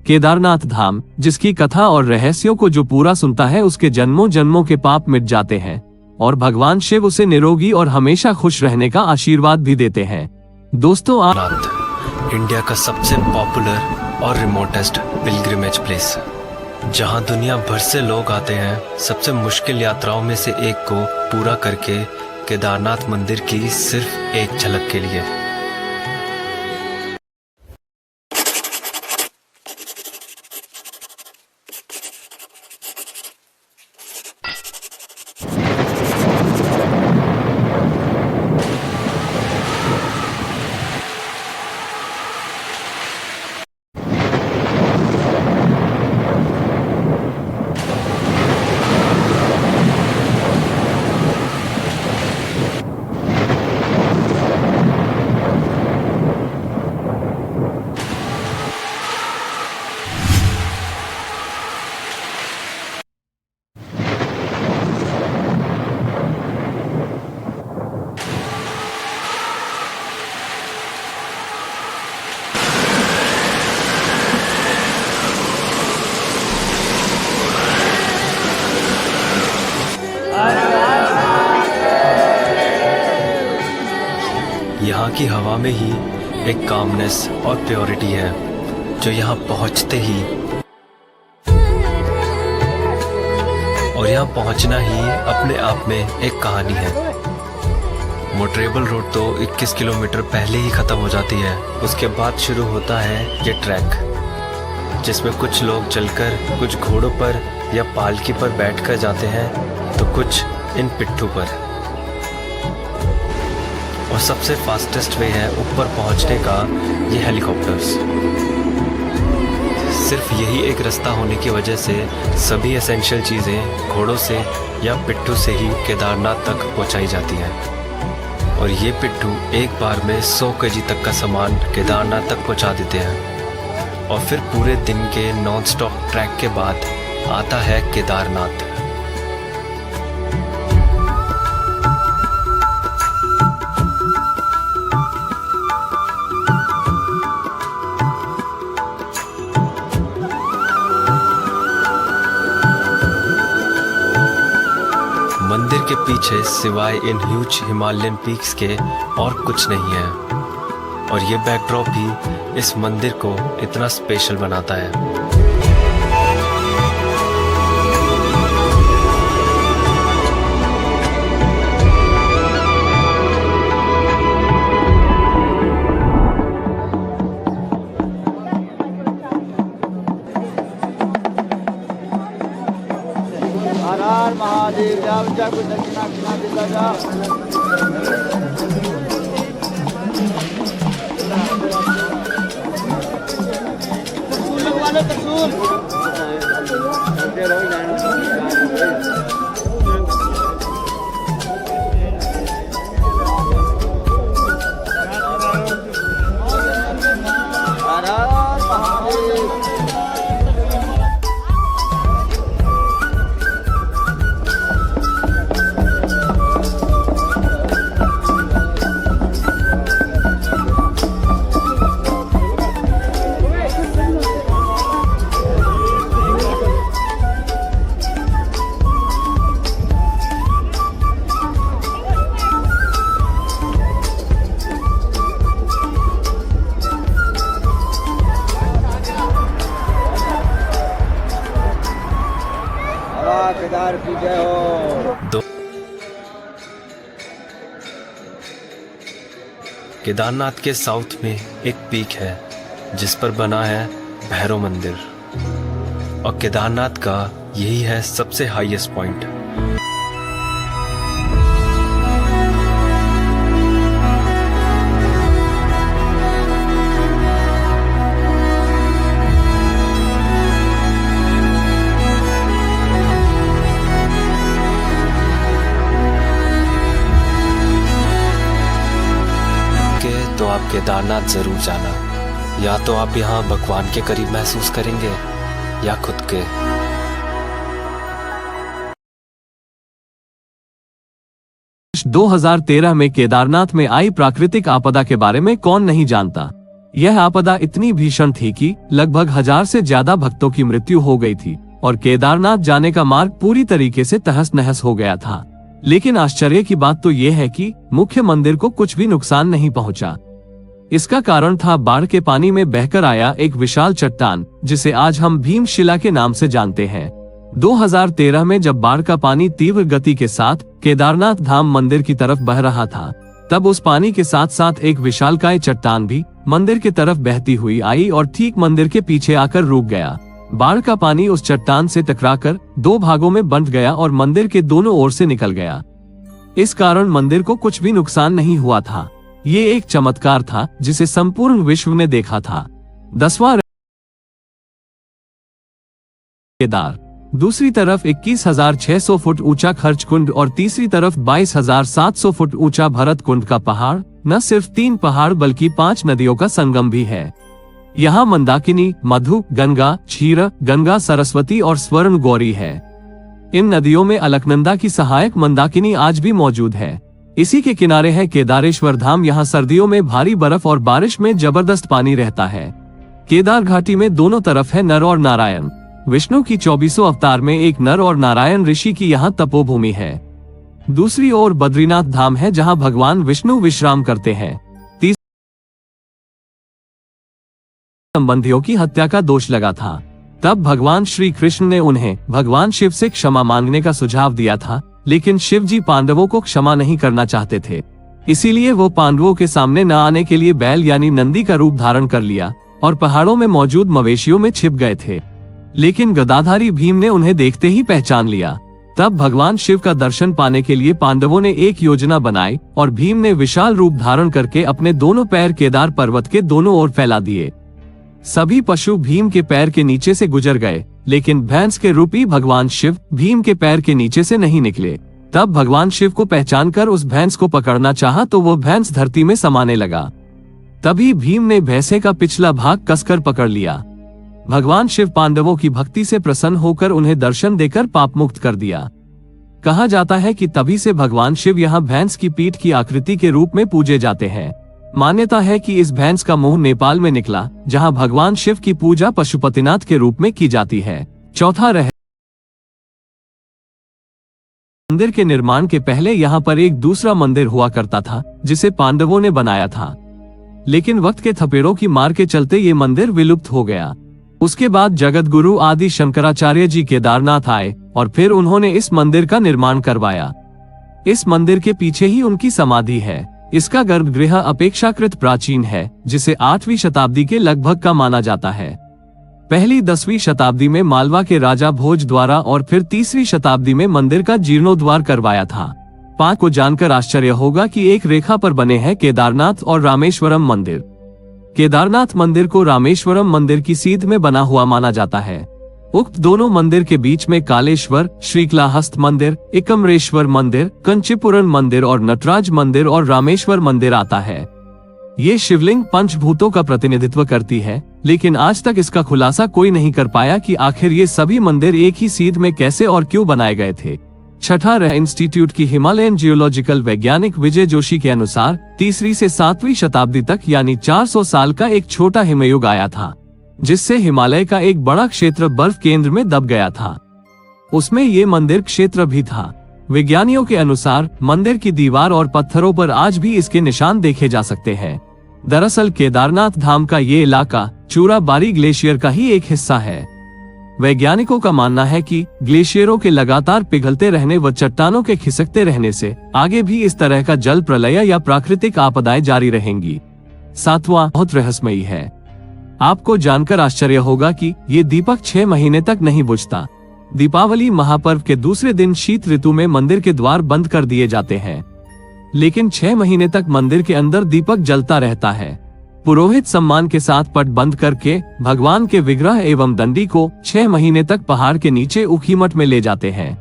केदारनाथ धाम, जिसकी कथा और रहस्यों को जो पूरा सुनता है उसके जन्मों जन्मों के पाप मिट जाते हैं और भगवान शिव उसे निरोगी और हमेशा खुश रहने का आशीर्वाद भी देते हैं। दोस्तों, केदारनाथ इंडिया का सबसे पॉपुलर और रिमोटेस्ट पिलग्रिमेज प्लेस, जहां दुनिया भर से लोग आते हैं सबसे मुश्किल यात्राओं में से एक को पूरा करके केदारनाथ मंदिर की सिर्फ एक झलक के लिए। यहाँ की हवा में ही एक कामनेस और प्योरिटी है जो यहाँ पहुँचते ही, और यहाँ पहुँचना ही अपने आप में एक कहानी है। मोटरेबल रोड तो 21 किलोमीटर पहले ही खत्म हो जाती है। उसके बाद शुरू होता है ये ट्रैक, जिसमें कुछ लोग चलकर, कुछ घोड़ों पर या पालकी पर बैठकर जाते हैं, तो कुछ इन पिट्ठू पर। और सबसे फास्टेस्ट वे है ऊपर पहुंचने का ये हेलीकॉप्टर्स। सिर्फ यही एक रास्ता होने की वजह से सभी एसेंशियल चीज़ें घोड़ों से या पिट्ठू से ही केदारनाथ तक पहुंचाई जाती हैं। और ये पिट्ठू एक बार में 100 केजी तक का सामान केदारनाथ तक पहुंचा देते हैं। और फिर पूरे दिन के नॉन स्टॉप ट्रैक के बाद आता है केदारनाथ। मंदिर के पीछे सिवाय इन ह्यूज हिमालयन पीक्स के और कुछ नहीं है, और ये बैकड्रॉप ही इस मंदिर को इतना स्पेशल बनाता है। हर हर महादेव। जा कुछ दक्षिणा खिला देता जा। त्रिशूल लगवा लो, त्रिशूल। हर हर महादेव। केदार की जय हो। केदारनाथ के साउथ में एक पीक है जिस पर बना है भैरव मंदिर, और केदारनाथ का यही है सबसे हाईएस्ट पॉइंट। तो आप केदारनाथ जरूर जाना। या तो आप यहाँ भगवान के करीब महसूस करेंगे या खुद के। 2013 में केदारनाथ में आई प्राकृतिक आपदा के बारे में कौन नहीं जानता। यह आपदा इतनी भीषण थी कि लगभग 1000 से ज्यादा भक्तों की मृत्यु हो गई थी और केदारनाथ जाने का मार्ग पूरी तरीके से तहस नहस हो गया था। लेकिन आश्चर्य की बात तो यह है कि मुख्य मंदिर को कुछ भी नुकसान नहीं पहुंचा। इसका कारण था बाढ़ के पानी में बहकर आया एक विशाल चट्टान, जिसे आज हम भीमशिला के नाम से जानते हैं। 2013 में जब बाढ़ का पानी तीव्र गति के साथ केदारनाथ धाम मंदिर की तरफ बह रहा था, तब उस पानी के साथ साथ एक विशालकाय चट्टान भी मंदिर की तरफ बहती हुई आई और ठीक मंदिर के पीछे आकर रुक गया। बाढ़ का पानी उस चट्टान से टकराकर 2 भागों में बंट गया और मंदिर के दोनों ओर से निकल गया। इस कारण मंदिर को कुछ भी नुकसान नहीं हुआ था। ये एक चमत्कार था जिसे संपूर्ण विश्व ने देखा था। 10वां केदार। दूसरी तरफ 21,600 फुट ऊंचा खर्च कुंड और तीसरी तरफ 22,700 फुट ऊंचा भरत कुंड का पहाड़ न सिर्फ 3 पहाड़ बल्कि 5 नदियों का संगम भी है। यहाँ मंदाकिनी, मधु, गंगा, क्षीर गंगा, सरस्वती और स्वर्ण गौरी है। इन नदियों में अलकनंदा की सहायक मंदाकिनी आज भी मौजूद है। इसी के किनारे है केदारेश्वर धाम। यहाँ सर्दियों में भारी बर्फ और बारिश में जबरदस्त पानी रहता है। केदार घाटी में दोनों तरफ है नर और नारायण। विष्णु की 24 अवतार में एक नर और नारायण ऋषि की यहाँ तपोभूमि है। दूसरी ओर बद्रीनाथ धाम है जहाँ भगवान विष्णु विश्राम करते हैं। संबंधियों की हत्या का दोष लगा था। तब भगवान श्री कृष्ण ने उन्हें भगवान शिव से क्षमा मांगने का सुझाव दिया था, लेकिन शिव जी पांडवों को क्षमा नहीं करना चाहते थे। इसीलिए वो पांडवों के सामने न आने के लिए बैल यानी नंदी का रूप धारण कर लिया और पहाड़ों में मौजूद मवेशियों में छिप गए थे। लेकिन गदाधारी भीम ने उन्हें देखते ही पहचान लिया। तब भगवान शिव का दर्शन पाने के लिए पांडवों ने एक योजना बनाई और भीम ने विशाल रूप धारण करके अपने दोनों पैर केदार पर्वत के दोनों ओर फैला दिए। सभी पशु भीम के पैर के नीचे से गुजर गए, लेकिन भैंस के रूपी भगवान शिव भीम के पैर के नीचे से नहीं निकले। तब भगवान शिव को पहचानकर उस भैंस को पकड़ना चाहा तो वो भैंस धरती में समाने लगा। तभी भीम ने भैंसे का पिछला भाग कसकर पकड़ लिया। भगवान शिव पांडवों की भक्ति से प्रसन्न होकर उन्हें दर्शन देकर पाप मुक्त कर दिया। कहा जाता है कि तभी से भगवान शिव यहाँ भैंस की पीठ की आकृति के रूप में पूजे जाते हैं। मान्यता है कि इस भैंस का मुंह नेपाल में निकला, जहाँ भगवान शिव की पूजा पशुपतिनाथ के रूप में की जाती है। चौथा मंदिर के निर्माण के पहले यहाँ पर एक दूसरा मंदिर हुआ करता था, जिसे पांडवों ने बनाया था। लेकिन वक्त के थपेड़ों की मार के चलते ये मंदिर विलुप्त हो गया। उसके बाद जगत गुरु आदि शंकराचार्य जी केदारनाथ आए और फिर उन्होंने इस मंदिर का निर्माण करवाया। इस मंदिर के पीछे ही उनकी समाधि है। इसका गर्भगृह अपेक्षाकृत प्राचीन है, जिसे 8वीं शताब्दी के लगभग का माना जाता है। पहली 10वीं शताब्दी में मालवा के राजा भोज द्वारा और फिर 3वीं शताब्दी में मंदिर का जीर्णोद्धार करवाया था। 5 को जानकर आश्चर्य होगा कि एक रेखा पर बने हैं केदारनाथ और रामेश्वरम मंदिर। केदारनाथ मंदिर को रामेश्वरम मंदिर की सीध में बना हुआ माना जाता है। उक्त दोनों मंदिर के बीच में कालेश्वर, श्रीकालाहस्त मंदिर, एकम्रेश्वर मंदिर, कंचीपुरम मंदिर और नटराज मंदिर और रामेश्वर मंदिर आता है। ये शिवलिंग पंचभूतों का प्रतिनिधित्व करती है, लेकिन आज तक इसका खुलासा कोई नहीं कर पाया कि आखिर ये सभी मंदिर एक ही सीध में कैसे और क्यों बनाए गए थे। छठा इंस्टीट्यूट की हिमालयन जियोलॉजिकल वैज्ञानिक विजय जोशी के अनुसार 3वीं से 7वीं शताब्दी तक यानी 400 साल का एक छोटा हिमयुग आया था, जिससे हिमालय का एक बड़ा क्षेत्र बर्फ केंद्र में दब गया था। उसमें ये मंदिर क्षेत्र भी था। विज्ञानियों के अनुसार मंदिर की दीवार और पत्थरों पर आज भी इसके निशान देखे जा सकते हैं। दरअसल केदारनाथ धाम का ये इलाका चूराबारी ग्लेशियर का ही एक हिस्सा है। वैज्ञानिकों का मानना है कि ग्लेशियरों के लगातार पिघलते रहने व चट्टानों के खिसकते रहने से आगे भी इस तरह का जल प्रलय या प्राकृतिक आपदाएं जारी रहेंगी। 7वां बहुत रहस्यमयी है। आपको जानकर आश्चर्य होगा कि ये दीपक 6 महीने तक नहीं बुझता। दीपावली महापर्व के दूसरे दिन शीत ऋतु में मंदिर के द्वार बंद कर दिए जाते हैं, लेकिन 6 महीने तक मंदिर के अंदर दीपक जलता रहता है। पुरोहित सम्मान के साथ पट बंद करके भगवान के विग्रह एवं दंडी को 6 महीने तक पहाड़ के नीचे ऊखीमठ में ले जाते हैं।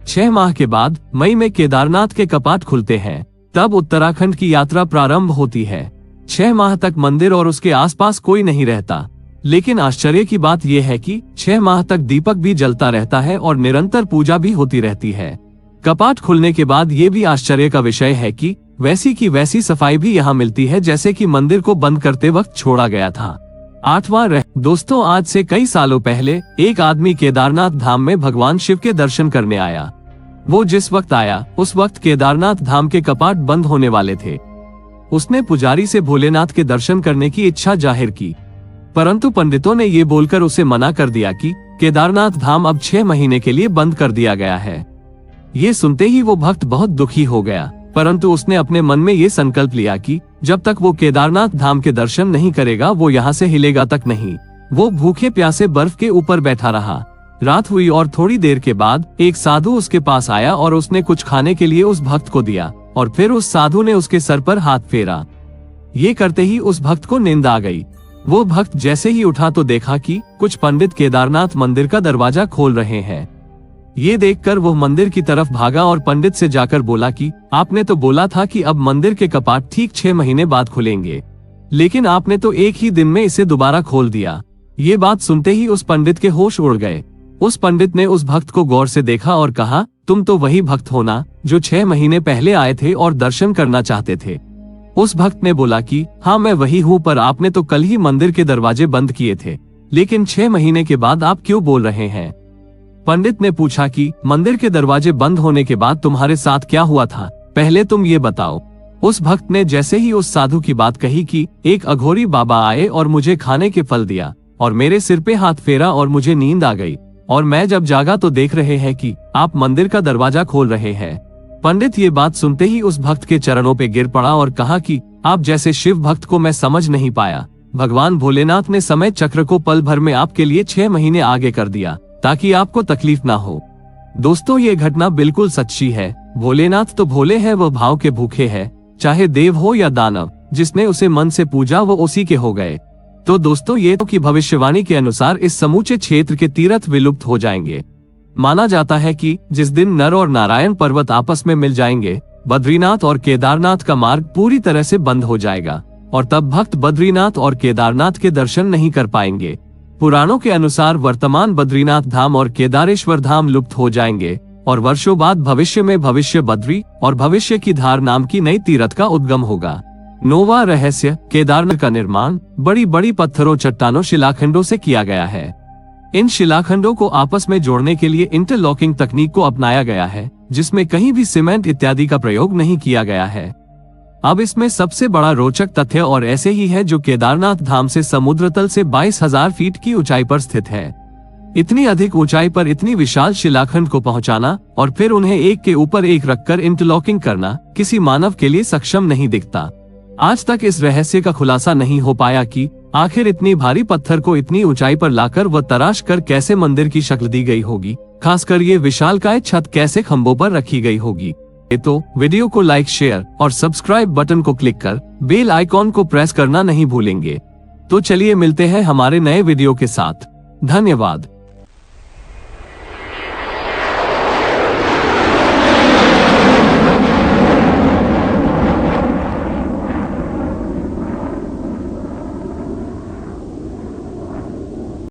6 माह के बाद मई में केदारनाथ के कपाट खुलते हैं, तब उत्तराखंड की यात्रा प्रारंभ होती है। 6 माह तक मंदिर और उसके आसपास कोई नहीं रहता, लेकिन आश्चर्य की बात यह है कि 6 माह तक दीपक भी जलता रहता है और निरंतर पूजा भी होती रहती है। कपाट खुलने के बाद ये भी आश्चर्य का विषय है कि वैसी की वैसी सफाई भी यहाँ मिलती है जैसे कि मंदिर को बंद करते वक्त छोड़ा गया था। 8वां दोस्तों, आज से कई सालों पहले एक आदमी केदारनाथ धाम में भगवान शिव के दर्शन करने आया। वो जिस वक्त आया उस वक्त केदारनाथ धाम के कपाट बंद होने वाले थे। उसने पुजारी से भोलेनाथ के दर्शन करने की इच्छा जाहिर की, परंतु पंडितों ने ये बोलकर उसे मना कर दिया कि केदारनाथ धाम अब 6 महीने के लिए बंद कर दिया गया है। ये सुनते ही वो भक्त बहुत दुखी हो गया, परंतु उसने अपने मन में ये संकल्प लिया कि जब तक वो केदारनाथ धाम के दर्शन नहीं करेगा वो यहाँ से हिलेगा तक नहीं। वो भूखे प्यासे बर्फ के ऊपर बैठा रहा। रात हुई और थोड़ी देर के बाद एक साधु उसके पास आया और उसने कुछ खाने के लिए उस भक्त को दिया और फिर उस साधु ने उसके सर पर हाथ फेरा। ये करते ही उस भक्त को नींद आ गई। वो भक्त जैसे ही उठा तो देखा कि कुछ पंडित केदारनाथ मंदिर का दरवाजा खोल रहे हैं। ये देखकर वो मंदिर की तरफ भागा और पंडित से जाकर बोला कि आपने तो बोला था कि अब मंदिर के कपाट ठीक 6 महीने बाद खुलेंगे, लेकिन आपने तो एक ही दिन में इसे दोबारा खोल दिया। ये बात सुनते ही उस पंडित के होश उड़ गए। उस पंडित ने उस भक्त को गौर से देखा और कहा, तुम तो वही भक्त हो ना जो 6 महीने पहले आए थे और दर्शन करना चाहते थे। उस भक्त ने बोला कि हाँ मैं वही हूँ, पर आपने तो कल ही मंदिर के दरवाजे बंद किए थे, लेकिन 6 महीने के बाद आप क्यों बोल रहे हैं? पंडित ने पूछा कि मंदिर के दरवाजे बंद होने के बाद तुम्हारे साथ क्या हुआ था, पहले तुम ये बताओ। उस भक्त ने जैसे ही उस साधु की बात कही कि एक अघोरी बाबा आए और मुझे खाने के फल दिया और मेरे सिर पे हाथ फेरा और मुझे नींद आ गई, और मैं जब जागा तो देख रहे हैं कि आप मंदिर का दरवाजा खोल रहे हैं। पंडित ये बात सुनते ही उस भक्त के चरणों पे गिर पड़ा और कहा कि आप जैसे शिव भक्त को मैं समझ नहीं पाया। भगवान भोलेनाथ ने समय चक्र को पल भर में आपके लिए 6 महीने आगे कर दिया ताकि आपको तकलीफ ना हो। दोस्तों, ये घटना बिल्कुल सच्ची है। भोलेनाथ तो भोले हैं, वो भाव के भूखे हैं। चाहे देव हो या दानव, जिसने उसे मन से पूजा वो उसी के हो गए। तो दोस्तों, ये तो की भविष्यवाणी के अनुसार इस समूचे क्षेत्र के तीर्थ विलुप्त हो जाएंगे। माना जाता है कि जिस दिन नर और नारायण पर्वत आपस में मिल जाएंगे, बद्रीनाथ और केदारनाथ का मार्ग पूरी तरह से बंद हो जाएगा और तब भक्त बद्रीनाथ और केदारनाथ के दर्शन नहीं कर पाएंगे। पुराणों के अनुसार वर्तमान बद्रीनाथ धाम और केदारेश्वर धाम लुप्त हो जाएंगे और वर्षों बाद भविष्य में भविष्य बद्री और भविष्य की धार नाम की नई तीर्थ का उद्गम होगा। 9वां रहस्य, केदारनाथ का निर्माण बड़ी बड़ी पत्थरों, चट्टानों, शिलाखंडों से किया गया है। इन शिलाखंडों को आपस में जोड़ने के लिए इंटरलॉकिंग तकनीक को अपनाया गया है, जिसमें कहीं भी सीमेंट इत्यादि का प्रयोग नहीं किया गया है। अब इसमें सबसे बड़ा रोचक तथ्य और ऐसे ही है जो केदारनाथ धाम से समुद्र तल से 22,000 फीट की ऊंचाई पर स्थित है। इतनी अधिक ऊंचाई पर इतनी विशाल शिलाखंड को पहुंचाना और फिर उन्हें एक के ऊपर एक रखकर इंटरलॉकिंग करना किसी मानव के लिए सक्षम नहीं दिखता। आज तक इस रहस्य का खुलासा नहीं हो पाया कि आखिर इतनी भारी पत्थर को इतनी ऊंचाई पर लाकर व तराश कर कैसे मंदिर की शक्ल दी गई होगी, खासकर ये विशालकाय छत कैसे खंभों पर रखी गई होगी। तो वीडियो को लाइक, शेयर और सब्सक्राइब बटन को क्लिक कर बेल आइकॉन को प्रेस करना नहीं भूलेंगे। तो चलिए मिलते हैं हमारे नए वीडियो के साथ। धन्यवाद।